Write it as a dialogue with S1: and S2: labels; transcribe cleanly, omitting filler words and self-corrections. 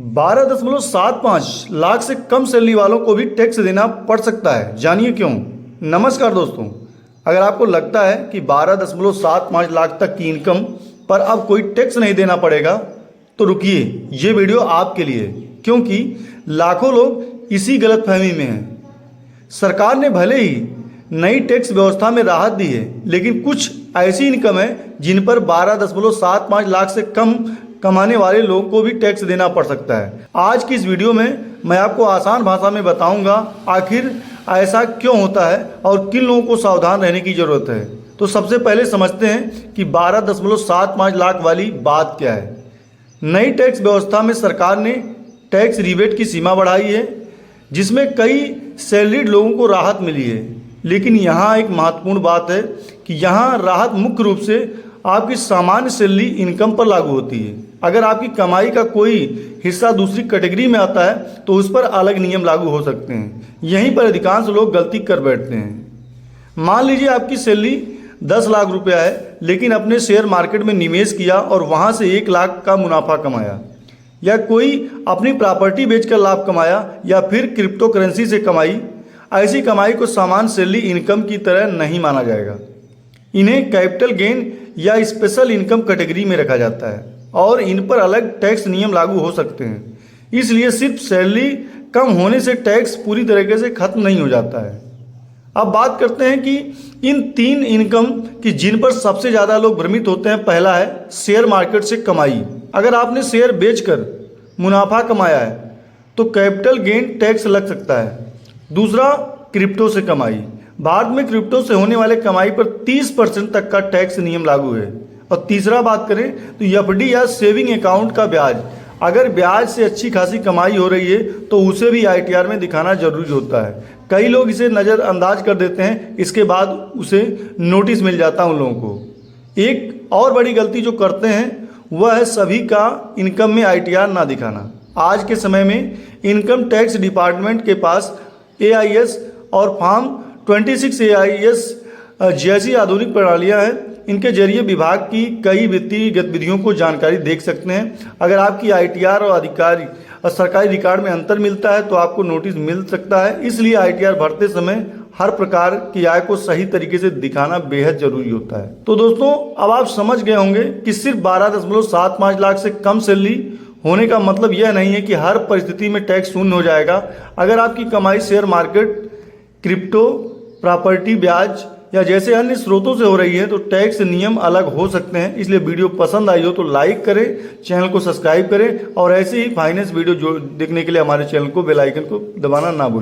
S1: 12.75 लाख से कम सैलरी वालों को भी टैक्स देना पड़ सकता है। जानिए क्यों। नमस्कार दोस्तों, अगर आपको लगता है कि 12.75 लाख तक की इनकम पर अब कोई टैक्स नहीं देना पड़ेगा तो रुकिए, ये वीडियो आपके लिए, क्योंकि लाखों लोग इसी गलतफहमी में हैं। सरकार ने भले ही नई टैक्स व्यवस्था में राहत दी है, लेकिन कुछ ऐसी इनकम है जिन पर 12.75 लाख से कम कमाने वाले लोगों को भी टैक्स देना पड़ सकता है। आज की इस वीडियो में मैं आपको आसान भाषा में बताऊंगा आखिर ऐसा क्यों होता है और किन लोगों को सावधान रहने की ज़रूरत है। तो सबसे पहले समझते हैं कि 12.75 लाख वाली बात क्या है। नई टैक्स व्यवस्था में सरकार ने टैक्स रिबेट की सीमा बढ़ाई है, जिसमें कई सैलरीड लोगों को राहत मिली है। लेकिन यहाँ एक महत्वपूर्ण बात है कि यहाँ राहत मुख्य रूप से आपकी सामान्य सैलरी इनकम पर लागू होती है। अगर आपकी कमाई का कोई हिस्सा दूसरी कैटेगरी में आता है तो उस पर अलग नियम लागू हो सकते हैं। यहीं पर अधिकांश लोग गलती कर बैठते हैं। मान लीजिए आपकी सैलरी 10 लाख रुपया है, लेकिन अपने शेयर मार्केट में निवेश किया और वहाँ से 1 लाख का मुनाफा कमाया, या कोई अपनी प्रॉपर्टी बेचकर लाभ कमाया, या फिर क्रिप्टो करेंसी से कमाई। ऐसी कमाई को सामान्य सैलरी इनकम की तरह नहीं माना जाएगा। इन्हें कैपिटल गेन या स्पेशल इनकम कैटेगरी में रखा जाता है और इन पर अलग टैक्स नियम लागू हो सकते हैं। इसलिए सिर्फ सैलरी कम होने से टैक्स पूरी तरीके से खत्म नहीं हो जाता है। अब बात करते हैं कि इन 3 इनकम की जिन पर सबसे ज़्यादा लोग भ्रमित होते हैं। पहला है शेयर मार्केट से कमाई। अगर आपने शेयर बेचकर मुनाफा कमाया है तो कैपिटल गेन टैक्स लग सकता है। दूसरा, क्रिप्टो से कमाई। भारत में क्रिप्टो से होने वाले कमाई पर 30% तक का टैक्स नियम लागू है। और तीसरा बात करें तो एफडी या सेविंग अकाउंट का ब्याज। अगर ब्याज से अच्छी खासी कमाई हो रही है तो उसे भी आईटीआर में दिखाना जरूरी होता है। कई लोग इसे नज़रअंदाज कर देते हैं, इसके बाद उसे नोटिस मिल जाता है उन लोगों को। एक और बड़ी गलती जो करते हैं वह है सभी का इनकम में आईटीआर ना दिखाना। आज के समय में इनकम टैक्स डिपार्टमेंट के पास एआईएस और फॉर्म 26 एआईएस जैसी आधुनिक प्रणालियां हैं। इनके जरिए विभाग की कई वित्तीय गतिविधियों को जानकारी देख सकते हैं। अगर आपकी आईटीआर और अधिकारी और सरकारी रिकॉर्ड में अंतर मिलता है तो आपको नोटिस मिल सकता है। इसलिए आईटीआर भरते समय हर प्रकार की आय को सही तरीके से दिखाना बेहद जरूरी होता है। तो दोस्तों, अब आप समझ गए होंगे कि सिर्फ 12.75 लाख से कम सैलरी होने का मतलब यह नहीं है कि हर परिस्थिति में टैक्स शून्य हो जाएगा। अगर आपकी कमाई शेयर मार्केट, क्रिप्टो, प्रॉपर्टी, ब्याज या जैसे अन्य स्रोतों से हो रही है तो टैक्स नियम अलग हो सकते हैं। इसलिए वीडियो पसंद आई हो तो लाइक करें, चैनल को सब्सक्राइब करें और ऐसे ही फाइनेंस वीडियो जो देखने के लिए हमारे चैनल को बेल आइकन को दबाना ना भूलें।